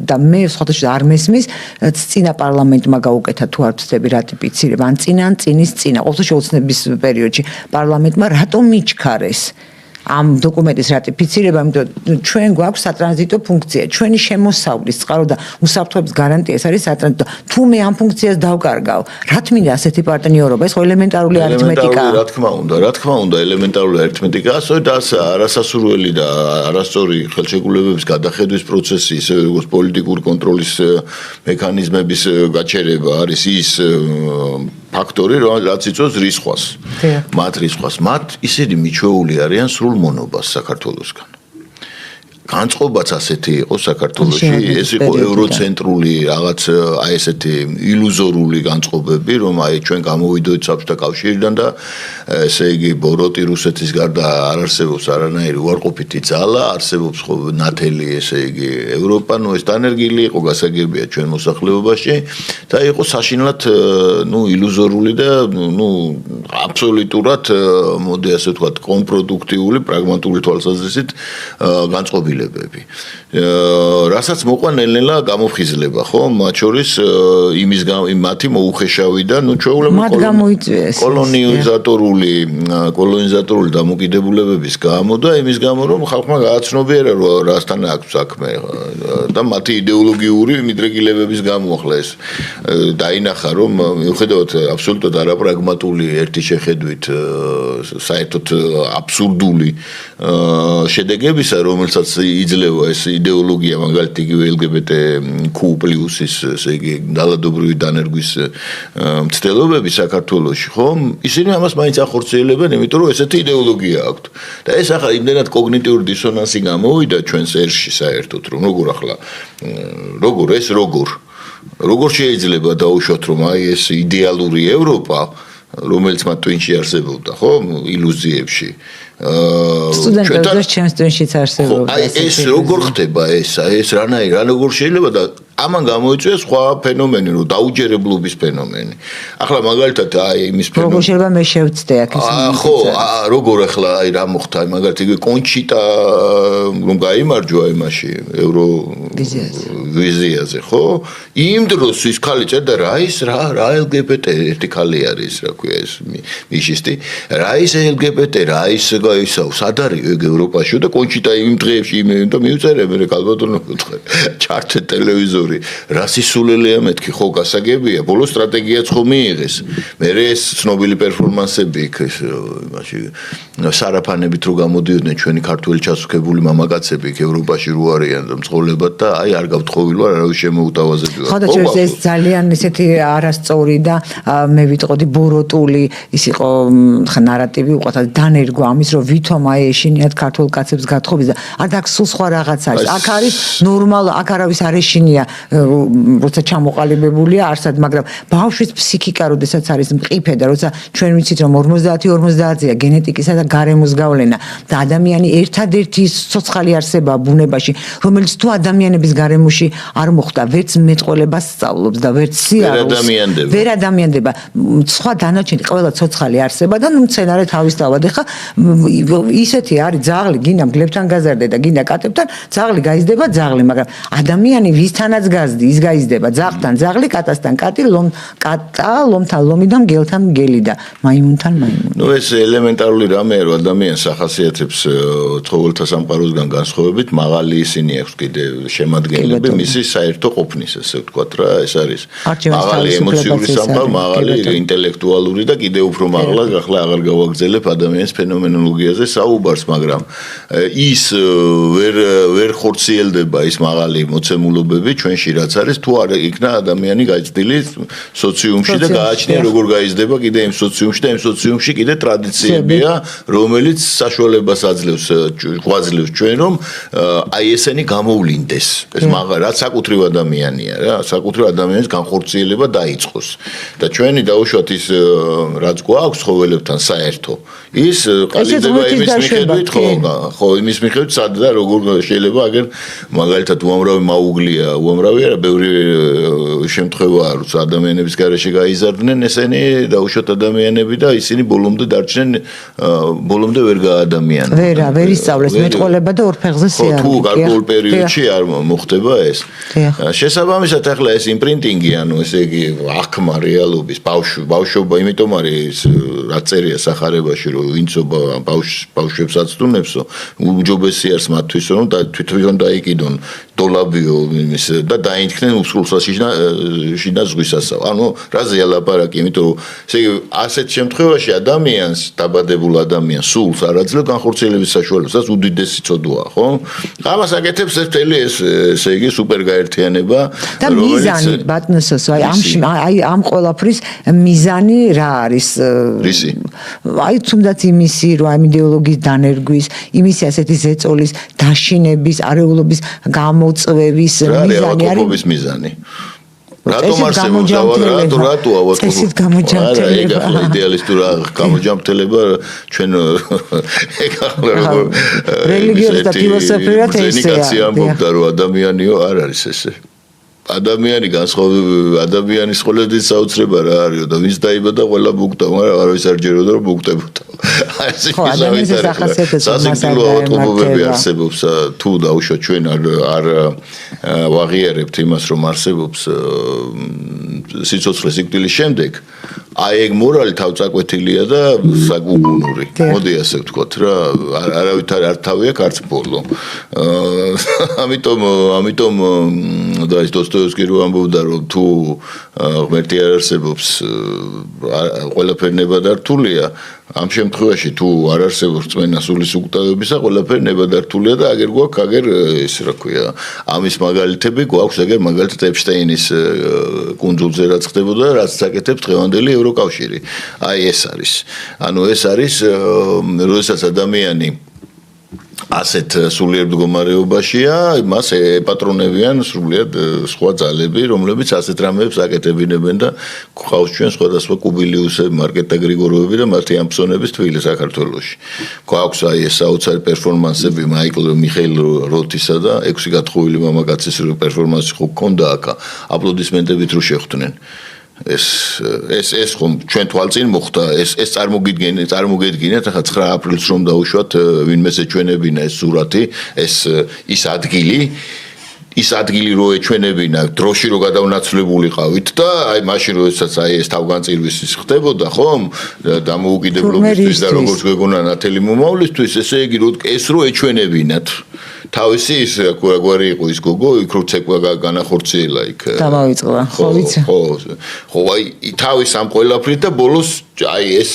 Speaker 1: და მე სხვათა შორის არ მესმის წინა პარლამენტმა გაუკეთა თუ არ ვცდები რატიფიცირება, ან წინის წინა, ყოველთვის შეუცნების პერიოდში პარლამენტმა რატომ მიჩქარეს ამ დოკუმენტის რატიფიცირება, იმიტომ ჩვენ გვაქვს სატრანზიტო ფუნქცია, ჩვენი შემოსავლის წყარო და უსაფრთხოების გარანტია ეს არის სატრანზიტო. თუ მე ამ ფუნქციას დავკარგავ, რა თქმა უნდა ასეთი პარტნიორობა, ეს ხო ელემენტარული არითმეტიკაა.
Speaker 2: რა თქმა უნდა, ელემენტარული არითმეტიკაა, სწორედ არასასურველი და არასწორი ხელშეკრულებების გადახედვის პროცესი, ისე როგორც პოლიტიკური კონტროლის მექანიზმების გაჩერება არის ის ფაქტორი, რაც იწვევს რისხვას. მათ რისხვას, მათ ისინი მიჩვეული არიან სრულ მონობას საქართველოსგან. განწყობაც ასეთი იყო საქართველოში, ეს იყო ევროცენტრული რაღაც აი ესეთი ილუზორული განწყობები, რომ აი ჩვენ გამოვიდოდით საბჭოთა კავშირიდან და ესე იგი ბოროტი რუსეთის გარდა არ არსებობს არანაირი უარყოფითი ძალა, არსებობს ნათელი ესე იგი ევროპა, ნუ ეს დანერგილი იყო გასაგებია ჩვენ მოსახლეობაში და იყო საშინლად ილუზორული და აბსოლუტურად მოდი ასე ვთქვათ კომპროდუქტიული, პრაგმატული თვალსაზრისით განწყობილებები. რასაც მოყვა ნელ-ნელა გამოფხიზლება, ხო? მათ შორის მათი მოუხეშავი და ჩვეულებრივ კოლონიზატორული დამოკიდებულებების გამო და იმის გამო რომ ხალხმა გააცნობიერა რომ რასთან აქვს საქმე და მათი იდეოლოგიური მიდრეკილებების გამო ახლა ეს დაინახა რომ მიუხედავად აბსოლუტურად არაპრაგმატული ერთი შეხედვით საერთოდ აბსურდული შედეგებისა რომელსაც იძლევა ეს იდეოლოგია მაგალითად იგივე LGBT+-ის ესე იგი დალადობრივი დანერგვის მცდელობები საქართველოში ხო ისინი ამას მაინც ახორციელებენ იმიტომ რომ ესეთი იდეოლოგია აქვთ და ეს ახლა იმდენად კოგნიტიური დისონანსი გამოვიდა ჩვენს ერში საერთოდ რომ როგორ შეიძლება დაუშვათ რომ აი ეს იდეალური ევროპა რომელიც მათ twin-ში არსებობდა ხო ილუზიებში
Speaker 1: სტუდენტებს ჩემს twin-შიც არსებობდა
Speaker 2: აი ეს როგორ ხდება ეს როგორ შეიძლება და ამან გამოიწვია სხვა ფენომენი რომ დაუჯერებლობის ფენომენი ახლა მაგალითად აი იმის ფენომენი
Speaker 1: როგორ შეიძლება მე შევწდე აქ ეს
Speaker 2: ხო როგორ ახლა აი რა მოხდა მაგალითად იგივე კონჩიტა რომ გაიმარჯვა იმაში ევროვიზიაზე ხო იმ დროს ის ხალი წერდა რა LGBT ერთი ხალი არის რა ქვია ეს მიშისტი რა ის LGBT რა ის სად არის ეგ ევროპაში და კონჩიტა იმ დღეებში და მიუწერე მე კალბატონო ვუთხარ ჩარტე ტელევიზორი რა სისულელეა მეთქი ხო გასაგებია ბოლო სტრატეგიაც ხო მიიღეს მე ეს ცნობილი პერფორმანსები იქ იმაში სარაფანებით რო გამოდიოდნენ ჩვენი ქართველი ჩასუქებული მამაკაცები იქ ევროპაში რო არიან და მწყოლებად და აი არ გავთხოვილვა არავის შემოუტავაზებია
Speaker 1: ხო და ეს ძალიან ესეთი არასწორი და მე ვიტყოდი ბოროტული ის იყო ნარატივი უყვართ დანერგვა ამის რომ ვითომ აი ეშინიათ ქართულ კაცებს გათხოვის და არ აქვს სულ სხვა რაღაც არის აქ არის ნორმალ აქ არავის არ ეშინია როცა ჩამოყალიბებულია არსად მაგრამ ბავშვის ფსიქიკა როდესაც არის მყიფე და როცა ჩვენ ვიცით რომ 50-50-ია გენეტიკისა და გარემოს გავლენა და ადამიანი ერთადერთი ცოცხალი არსებაა ბუნებაში რომელიც თუ ადამიანების გარემოში არ მოხდა ვერც მეტყველებას სწავლობს და ვერც სიარულს ვერ ადამიანდება სხვა დანარჩენი ყველა ცოცხალი არსება და ნუ მცენარე თავისთავად ეხა ისეთი არის ძაღლი გინდა მგლებთან გაზარდე და გინდა კატებთან ძაღლი გაიზრდება ძაღლი მაგრამ ადამიანი ვისთანაც გაზდი ის გაიზრდება ძაღლთან ძაღლი კატასთან კატი ლომთან ლომი და მგელთან მგელი და მაიმუნთან მაიმუნი
Speaker 2: ნუ ეს ელემენტარული რამეა რომ ადამიანს ახასიათებს ცხოველთა სამყაროსგან განსხვავებით მაღალი ისინი აქვს კიდე შემადგენლები მისი საერთო ყოფნის ესე ვთქვათ რა ეს არის მაღალი ემოციური სამყარო მაღალი ინტელექტუალური და კიდე უფრო მაღლა ახლა აღარ გავაგრძელებ ადამიანის ფენომენოლოგიაზე საუბარს მაგრამ ის ვერ ხორციელდება ის მაღალი მოცემულობები ჩვენში რაც არის თუ არ იქნა ადამიანი გაიცდილი სოციუმში და გააჩნია როგორ გაიზრდება კიდე იმ სოციუმში და იმ სოციუმში კიდე ტრადიციებია რომელიც საშუალებას გვაძლევს ჩვენ რომ აი ესენი გამოვლინდეს ეს რაღაც საკუთრივ ადამიანია რა საკუთრივ ადამიანის განხორციელება დაიწყოს და ჩვენი დაუშვათ ის რაც გვაქვს ცხოველებთან საერთო ის ყალიბდება იმის მიხედვით ხო იმის მიხედვით სად და როგორ შეიძლება აგერ მაგალითად უამრავი მაუგლია უამრავი არა ბევრი შემთხვევაა როცა ადამიანების გარეშე გაიზარდნენ ესენი დაუშვათ ადამიანები და ისინი ბოლომდე დარჩნენ ბოლომდე ვერ გაადამიანდნენ
Speaker 1: ვერ ისწავლეს მეტყველება და ორფეხზე სიარული
Speaker 2: თუ გარკვეულ პერიოდში არ მოხდება ეს შესაბამისად ახლა ეს იმპრინტინგი ანუ ესე იგი აღქმა რეალობის ბავშვობა იმიტომ არის რაც წერია სახარებაში რომ ვინცობა ბავშვებს აცდუნებსო უჯობესი არის მათთვის რომ თვითონ დაიკიდონ დოლაბიო იმის და დაინთქნენ უსულსაშინა ზღვისასა ანუ რაზეა ლაპარაკი იმიტომ რომ ესე იგი ასეთ შემთხვევაში ადამიანს დაბადებულ ადამიანს ადამიანს სულს არ აძლევ განხორციელების საშუალებასაც უდიდესი ცოდვაა, ხო? ამას აკეთებს მთელი ესე იგი სუპერგაერთიანება,
Speaker 1: და მიზანი ბატონსოს, აი ამ ყველაფრის მიზანი რა არის?
Speaker 2: რისი?
Speaker 1: აი თუნდაც იმისი, რომ ამ იდეოლოგიის დანერგვის, იმისი ასეთი ზეწოლის დაშინების, არეულობის გამოწვევის მიზანი არის
Speaker 2: მიზანი. რატომ არსებობს რატო
Speaker 1: წესით გამოჯამრთელება?
Speaker 2: არა, ეგ იდეალისტურა გამოჯამრთელება ჩვენ ეგ ახლა
Speaker 1: რელიგიურად და ფილოსოფიურად
Speaker 2: ესეა. ამბობდა რომ ადამიანიო არ არის ესე. ადამიანი ადამიანის ყოველდღიურ საოცრება რა არისო და ვინც დაიბადა ყველა ბუქდა, მაგრამ არავის არ ჯეროდა რომ ბუქდებოდა.
Speaker 1: ხო, ადამიანის
Speaker 2: სასიკვდილო ავტომობილები არსებობს თუ დაუშვათ ჩვენ არ ვაღიარებთ იმას რომ არსებობს სიცოცხლე სიკვდილის შემდეგ აი ეგ მორალი თავწაკვეთილია და საგუგუნური. მოდი ასე ვთქვათ რა, არავითარ არ თავია არც ბოლო. ამიტომ და ის დოსტოევსკი რო ამბობდა რომ თუ ღმერთი არ არსებობს ყველაფერი ნებადართულია, ამ შემთხვევაში თუ არ არსებობს რწმენა სულის უკტავებისა, ყველაფერი ნებადართულია და აგერ გვაქვს აგერ ეს რა ქვია, ამის მაგალითები გვაქვს აგერ მაგალითად ეპშტეინის კუნძულზე რაც ხდებოდა, რაც აკეთებს დღევანდელი ევროკავშირი. აი ეს არის. ანუ ეს არის, როდესაც ადამიანი ასეთ სულიერ მდგომარეობაშია, მას ეპატრონებიან სრულიად სხვა ძალები, რომლებიც ასეთ რამეებს აკეთებინებენ და გვყავს ჩვენ სხვადასხვა კუბილიუსები, მარკეტა გრიგოროვები და მათი ამფსონების თვილი საქართველოში. გვაქვს აი ეს საოცარი პერფორმანსები მიხეილ როთისა და 6 გათხოვილი მამაკაცის პერფორმანსი ხო გქონდა აქ, აპლოდისმენტებით რო შეხვდნენ. ეს ხომ ჩვენ თვალწინ მოხდა, ეს წარმოგედგინეთ, ახლა 9 აპრილს რომ დაუშვათ ვინმეს ეჩვენებინა ეს სურათი, ის ადგილი რო ეჩვენებინა, დროში რო გადავნაცვლებულიყავით და აი მაშინ როდესაც აი ეს თავგანწირვის ხდებოდა, ხომ? დამოუკიდებლობისთვის და როგორც გვეგონა ნათელი მომავლისთვის, ესე იგი ეს რო ეჩვენებინათ თავისი ის გვარი იყო ის გოგო, იქ რო ცეკვა განახორციელა იქ.
Speaker 1: დამავიწყდა, ხო ვიცი.
Speaker 2: ხო, აი თავის ამ ყველაფრით და ბოლოს აი ეს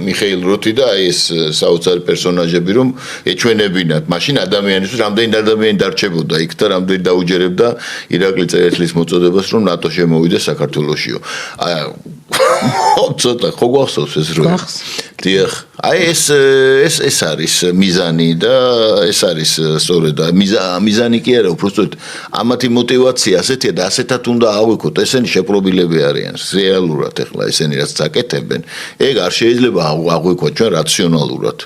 Speaker 2: მიხეილ როთი და აი ეს საოცარი პერსონაჟები რომ ეჩვენებინათ, მაშინ ადამიანისთვის რამდენი ადამიანი დარჩებოდა იქ და რამდენი დაუჯერებდა ირაკლი წერეთლის მოწოდებას რომ ნატო შემოვიდეს საქართველოსიო. აი ცოტა ხო გვახსოვს ეს რო. დიახ. აი ეს არის მიზანი და ეს არის სწორედ მიზანი კი არა, უბრალოდ ამათი мотиваცია ასეთია და ასეთად უნდა ავიქოთ, ესენი შეპრობილები არიან რეალურად ახლა ესენი რაც აკეთებენ, ეგ არ შეიძლება აღვიქვათ ჩვენ რაციონალურად.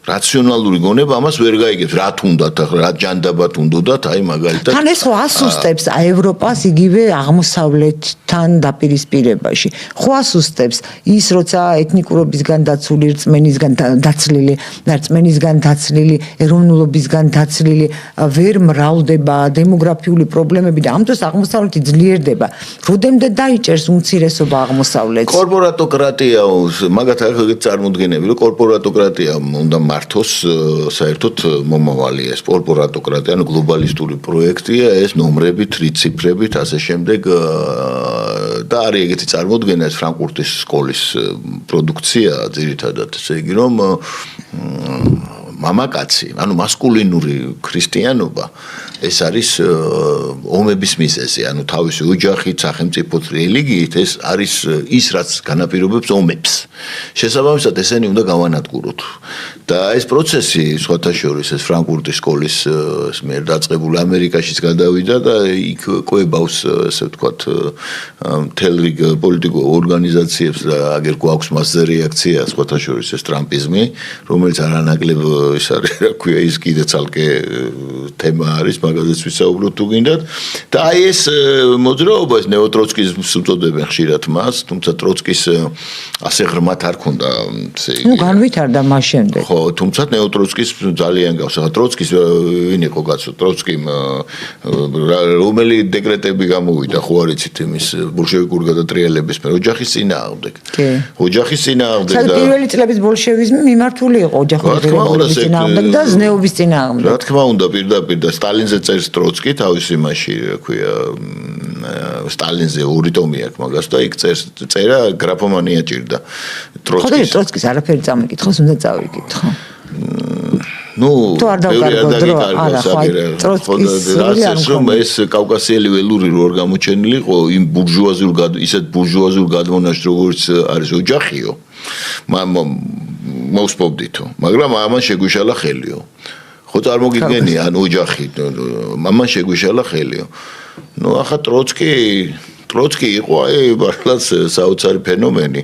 Speaker 2: რაციონალური გონება ამას ვერ გაიგებს, რა თუნდათ ახლა, რა ჯანდაბად უნდათ, აი მაგალითად.
Speaker 1: თან ეს ხო ასუსტებს ევროპას იგივე აღმოსავლეთთან დაპირისპირებაში. ხო ასუსტებს ის, როცა ეთნიკურობისგან დაცული, რწმენისგან დაცლილი, ეროვნულობისგან დაცლილი ვერ მრავლდება დემოგრაფიული პრობლემები და ამ დროს აღმოსავლეთი ძლიერდება. როდემდე დაიჭერს უმცირესობა აღმოსავლეთს?
Speaker 2: კორპორატოკრატია, მაგათ ახლა წარმოდგენები, რომ კორპორატოკრატია უნდა მართოს საერთოდ მომავალი ეს კორპორატოკრატია, ანუ გლობალისტური პროექტია, ეს ნომრებით, რიციფრებით, ასე შემდეგ და არის ეგეთი წარმოდგენა ეს ფრანკფურტის სკოლის პროდუქცია ძირითადად, ესე იგი რომ მამაკაცი, ანუ მასკულინური ქრისტიანობა ეს არის ომების მიზეზი, ანუ თავისი ოჯახით, სახელმწიფოთ, რელიგიით ეს არის ის რაც განაპირობებს ომებს. შესაბამისად ესენი უნდა გავანადგუროთ. და ეს პროცესი სხვათა შორის ეს ფრანკფურტის სკოლის მიერ დაწყებული ამერიკაშიც გადავიდა და იქ ყვებავს ასე ვთქვათ მთელ რიგ პოლიტიკურ ორგანიზაციებს და აგერ გვაქვს მასზე რეაქცია სხვათა შორის ეს ტრამპიზმი, რომელიც არანაკლებ ის არის რა ქვია ის კიდე ცალკე თემა არის, მაგაზეც ვისაუბროთ თუ გინდათ. და აი ეს მოძრაობა ეს ნეოტროცკიზმს უწოდებენ ხშირად მას, თუმცა ტროცკის ასე ღრმად არ ქონდა ესე იგი.
Speaker 1: ნუ განვითარდა მას შემდეგ.
Speaker 2: ხო, თუმცა ნეოტროცკის ძალიან გავს. ახლა ტროცკის ვინ იყო კაცო? ტროცკიმ რომელი დეკრეტები გამოვიდა, ხო არ იცით იმის ბოლშევიკური გადატრიალების მე ოჯახის წინააღმდეგ. კი. ოჯახის წინააღმდეგ და
Speaker 1: პირველი წლების ბოლშევიზმი მიმართული იყო ოჯახური წინააღმდეგ და ზნეობის წინააღმდეგ.
Speaker 2: რა თქმა უნდა, პირდაპირ და სტალინზე წერს ტროცკი თავის იმაში, რა ქვია, სტალინზე ორი ტომი აქვს მაგას და იქ წერა გრაფომანია ჭირდა.
Speaker 1: ტროცკის არაფერი წამიკითხოს, უნდა წავიკითხო.
Speaker 2: ნუ
Speaker 1: თუ არ დავკარგო არა
Speaker 2: რომ ეს კავკასიელი ველური რო არ გამოჩენილიყო იმ ისეთ ბურჟუაზიულ გადმონაშთს როგორც არის ოჯახიო მოვსპობდითო მაგრამ ამან შეგვიშალა ხელიო ხო წარმოგიდგენი ან ოჯახი ამან შეგვიშალა ხელიო ნუ ახლა ტროცკი იყო აი მართლაც საოცარი ფენომენი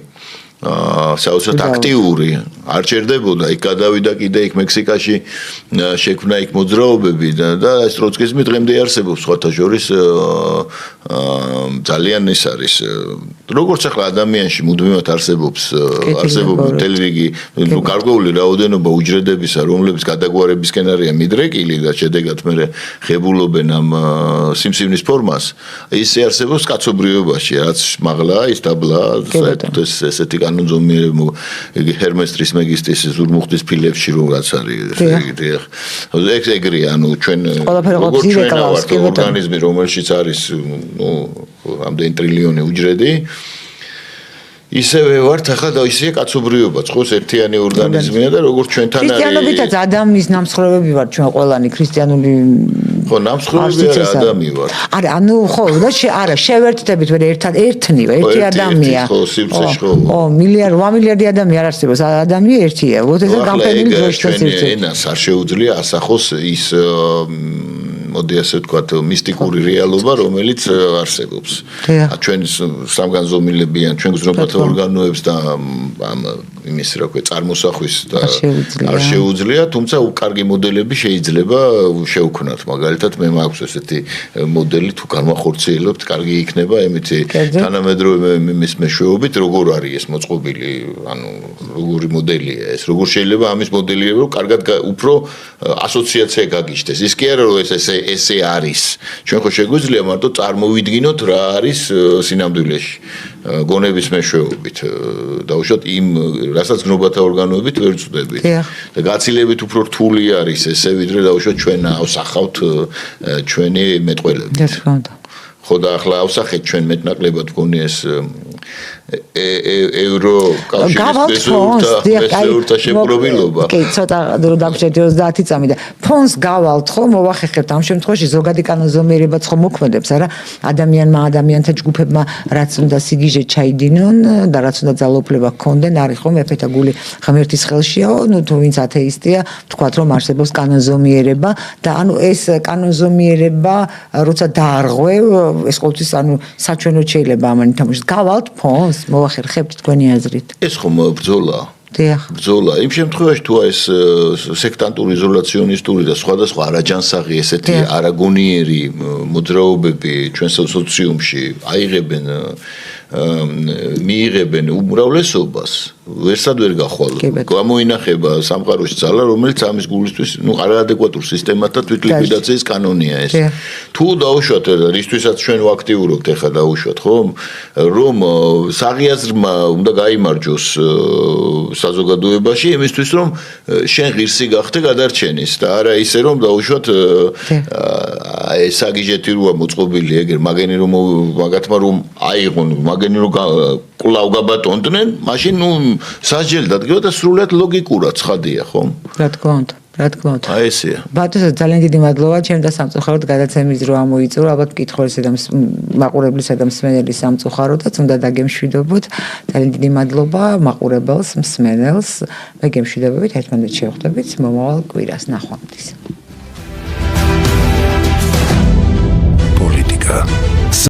Speaker 2: საოცრად აქტიური არ ჩერდებოდა იქ გადავიდა კიდე იქ მექსიკაში შექმნა იქ მოძრაობები და ეს ტროცკიზმი დღემდე არსებობს სხვათა შორის ძალიან ის არის როგორც ახლა ადამიანში მუდმივად არსებობს მთელი რიგი გარკვეული რაოდენობა უჯრედებისა რომლებიც გადაგვარებისკენ არიან მიდრეკილი და შედეგად მე ხებულობენ ამ სიმსივნის ფორმას ისე არსებობს კაცობრიობაში რაც მაღლა ის დაბლა საერთოდ ესეთი კანონზომიერება ჰერმეს ტრისმეგისტის ზურმუხტის ფილებში რაც არის ეგრეა ანუ ჩვენ როგორც ჩვენ ვართ ორგანიზმი რომელშიც არის ნუ ამდენი ტრილიონი უჯრედი ისევე ვართ ახლა და ისე კაცობრიობაც ხო ერთიანი ორგანიზმია და როგორც ჩვენთან არის
Speaker 1: ქრისტიანობითაც ადამიანის ნამსხვრევები ვართ ჩვენ ყველანი ქრისტიანული
Speaker 2: ხო ნამსხვრევები არა ადამი ვართ
Speaker 1: არა ანუ ხო და არა შევერთდებით ვერ ერთნივ ერთი ადამია
Speaker 2: ხო სივრცეში ხო
Speaker 1: 8 მილიარდი ადამი არ არსებობს ადამი ერთია ვოთ ეს გამფენილი დროშის
Speaker 2: ენას არ შეუძლია ასახოს ის მოდი ასე ვთქვათ მისტიკური რეალობა რომელიც არსებობს ჩვენ სამგანზომილებიან ჩვენ გზნობათა ორგანოებს და ამ იმის რა ქვია წარმოსახვის და არ შეუძლია თუმცა კარგი მოდელები შეიძლება შევქნათ მაგალითად მე მაქვს ესეთი მოდელი თუ განვახორციელებთ კარგი იქნება ემეთი თანამედროვე იმის მეშვეობით როგორ არის ეს მოწყობილი ანუ როგორი მოდელია ეს როგორ შეიძლება ამის მოდელირება რომ კარგად უფრო ასოციაცია გაგიჩნდეს ის კი არა რომ ესე არის ჩვენ ხო შეგვიძლია მარტო წარმოვიდგინოთ რა არის სინამდვილეში გონების მეშვეობით დაუშვათ იმ რასაც გნობათა ორგანოებით ვერ ვწდებით და გაცილებით უფრო რთული არის ესე ვიდრე დაუშვათ ჩვენ ავსახავთ ჩვენი მეტყველები ხო და ახლა ავსახეთ ჩვენ მეტნაკლებად გონი ეს ევრო კავშირის შეპრობილობა.
Speaker 1: კი, ცოტა დრო დაგვრჩეთ 30 წამი და ფონს გავალთ ხო, მოვახერხებთ ამ შემთხვევაში ზოგადი კანონზომიერებაც ხო მოქმედებს, არა? ადამიანთა ჯგუფებმა რაც უნდა სიგიჟე ჩაიდინონ და რაც უნდა ძალაუფლება ჰქონდენ, არის ხო მეფეთა გული ღმერთის ხელშიაო, ნუ თუ ვინც ათეისტია, თქვათ რომ არსებობს კანონზომიერება და ანუ ეს კანონზომიერება როცა დაარღვევ, ეს ყოველთვის ანუ საჩვენოდ შეიძლება ამან თამაშს გავალთ ფონს მოვახერხებთ თქვენი აზრით.
Speaker 2: ეს ხომ ბრძოლა. ბრძოლა. იმ შემთხვევაში თუ ეს სექტანტური იზოლაციონისტური და სხვადასხვა არაჯანსაღი ესეთი არაგონიერი მოძრაობები ჩვენ სოციუმში აიღებენ მიიღებენ უმრავლესობას ვერსად ვერ გახვალ. გამოინახება სამყაროში ძალა, რომელიც ამის გულისთვის, არაადეკვატურ სისტემათა თვითლიკვიდაციის კანონია ეს. თუ დაუშვათ, რისთვისაც ჩვენ ვაქტიურობთ ახლა დაუშვათ, ხო? რომ საღიაზრმა უნდა გაიმარჯოს საზოგადოებაში, იმისთვის რომ შენ ღირსი გახდე გადარჩენის და არა ისე რომ დაუშვათ ეს საგიჟეთი როა მოწყობილი ეგერ მაგენი რომ მაგათმა რომ აიღონ მაგენი რომ კვლავ გაბატონდნენ, მაშინ სასჯელი დადგება და სრულად ლოგიკურად ცხადია, ხო?
Speaker 1: რა თქმა უნდა. რა თქმა უნდა.
Speaker 2: აი ესეა.
Speaker 1: ბატონო, ძალიან დიდი მადლობა ჩემ და სამწუხაროდ გადაცემის დრო ამოიწურა, ალბათ მკითხველისა და მაყურებლისა და მსმენელის სამწუხაროდაც უნდა დაგემშვიდობოთ. ძალიან დიდი მადლობა მაყურებელს, მსმენელს. მე გემშვიდობებით ერთმანეთს შევხვდებით მომავალ კვირას ნახვამდის.